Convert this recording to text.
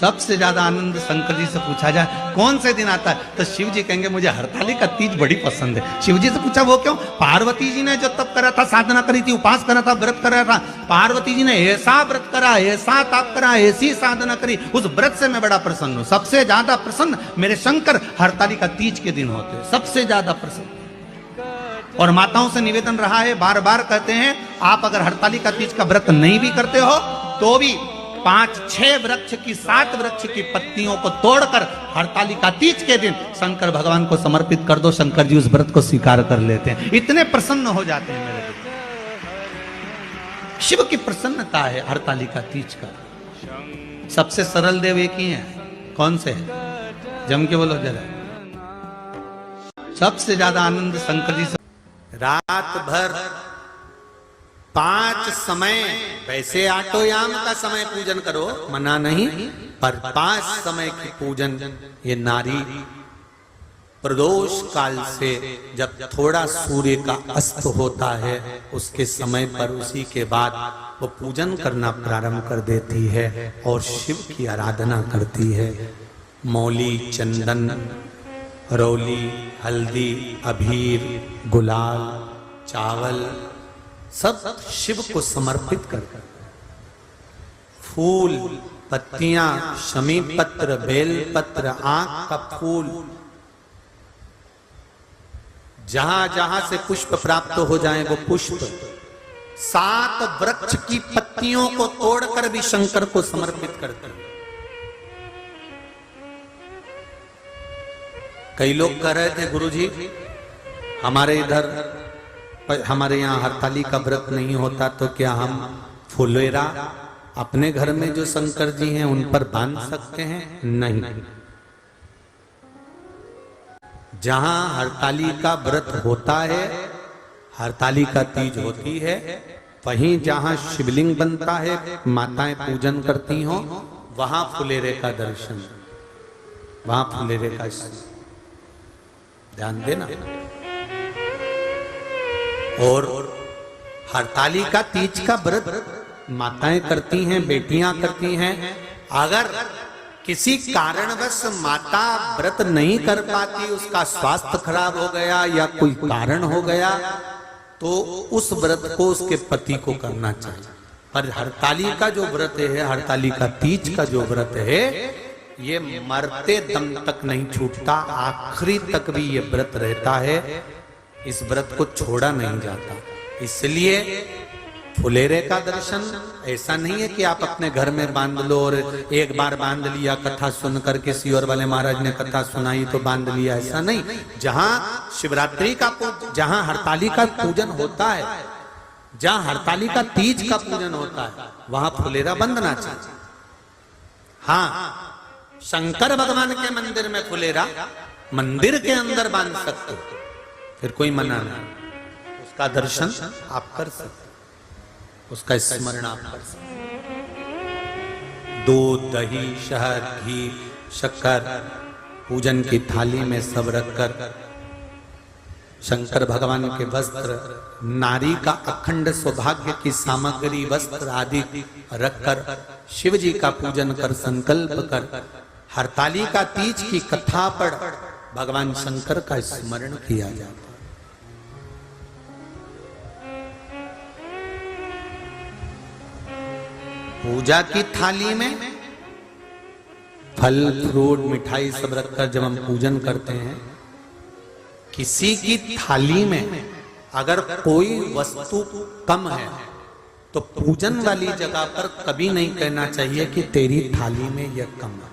सबसे ज्यादा आनंद शंकर जी से पूछा जाए कौन से दिन आता है तो शिव जी कहेंगे मुझे हरताली का तीज बड़ी पसंद है। शिव जी से पूछा वो क्यों? पार्वती जी ने जो तप करा था, साधना करी थी, उपास करा था, व्रत करा था, पार्वती जी ने ऐसा व्रत करा, ऐसा तप करा, ऐसी साधना करी, उस व्रत से मैं बड़ा प्रसन्न हूं। सबसे ज्यादा प्रसन्न मेरे शंकर हरताली का तीज के दिन होते हैं, सबसे ज्यादा प्रसन्न। और माताओं से निवेदन रहा है, बार बार कहते हैं, आप अगर हरताली का तीज का व्रत नहीं भी करते हो तो भी 5-6 वृक्ष की 7 वृक्ष की पत्तियों को तोड़कर हरताली का तीज के दिन शंकर भगवान को समर्पित कर दो। शंकर जी उस व्रत को स्वीकार कर लेते हैं, इतने प्रसन्न हो जाते हैं मेरे दिल। शिव की प्रसन्नता है हरताली का तीज का। सबसे सरल देव एक ही है, कौन से है? जम के बोलो जरा। सबसे ज्यादा आनंद शंकर जी से रात भर 5 समय, वैसे आटोयाम का समय पूजन करो, मना नहीं, पर 5 समय की पूजन ये नारी प्रदोष काल से जब थोड़ा सूर्य का अस्त होता है उसके समय पर, उसी के बाद वो पूजन करना प्रारंभ कर देती है और शिव की आराधना करती है। मौली, चंदन, रौली, हल्दी, अबीर, गुलाल, चावल सब शिव को समर्पित कर, फूल, पत्तियां, शमी पत्र, बेल पत्र, आंख का फूल, जहां जहां से पुष्प प्राप्त हो जाए वो पुष्प, 7 वृक्ष की पत्तियों को तोड़कर भी शंकर को समर्पित करते हैं। कई लोग कह रहे थे गुरुजी हमारे यहाँ हरताली का व्रत नहीं होता तो क्या हम फुलेरा अपने घर में जो शंकर जी हैं उन पर बांध सकते हैं? नहीं। जहां हरताली का व्रत होता है, हरताली का तीज होती है, वहीं जहां शिवलिंग बनता है, माताएं पूजन करती हों, वहां फुलेरे का दर्शन, वहां फुलेरे का ध्यान देना। और हरताली का तीज का व्रत माताएं करती हैं, बेटियां करती हैं। अगर किसी कारणवश माता व्रत नहीं कर पाती, उसका स्वास्थ्य खराब हो गया या कोई कारण हो गया, तो उस व्रत को उसके पति को करना चाहिए। पर हरताली का जो व्रत है, हरताली का तीज का जो व्रत है, ये मरते दम तक नहीं छूटता, आखिरी तक भी ये व्रत रहता है। इस व्रत को छोड़ा नहीं जाता। इसलिए फुलेरे का दर्शन ऐसा नहीं है कि आप अपने घर में बांध लो और एक बार बांध लिया, कथा सुनकर के सियोर वाले महाराज ने कथा सुनाई तो बांध लिया, ऐसा नहीं। जहां शिवरात्रि का जहां हरताली का पूजन होता है, जहां हरताली का तीज का पूजन होता है, वहां फुलेरा बंधना चाहिए। हाँ, शंकर भगवान के मंदिर में फुलेरा मंदिर के अंदर बांध सकते हो, फिर कोई मना नहीं, उसका दर्शन आप कर सकते, उसका स्मरण आप कर सकते। दूध, दही, शहद, घी, शक्कर पूजन की थाली में सब रखकर शंकर भगवान के वस्त्र, नारी का अखंड सौभाग्य की सामग्री, वस्त्र आदि रखकर शिव जी का पूजन कर, संकल्प कर, हरताली का तीज की कथा पढ़ भगवान शंकर का स्मरण किया जाता। पूजा की थाली में फल, फ्रूट, मिठाई सब रखकर जब हम पूजन करते हैं, किसी की थाली में अगर कोई वस्तु कम है तो पूजन वाली जगह पर कभी नहीं कहना चाहिए कि तेरी थाली में यह कम है।